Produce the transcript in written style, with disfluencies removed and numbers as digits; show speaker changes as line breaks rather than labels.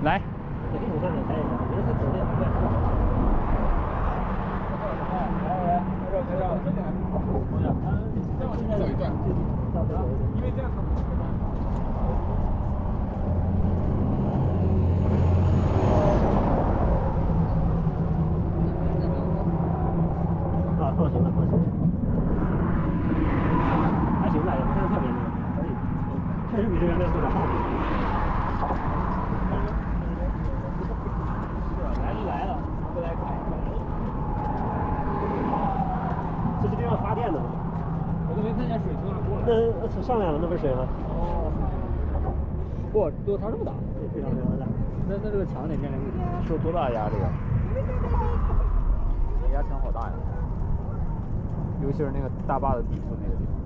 来。
走一段，因为这样。
啊，放心了，放心了。还行吧，也不是特别那个，可以，确实比这原来做的好。来就来了，不来看。这个地方发电的吗？
我都没看见水从哪过来。
那上来了，那不是水吗？
哦。哇，落差这么大，
非常非常大。
那这个墙得面临问题。
受多大压力啊？压强好大呀，尤其是那个大坝的底部那个地方。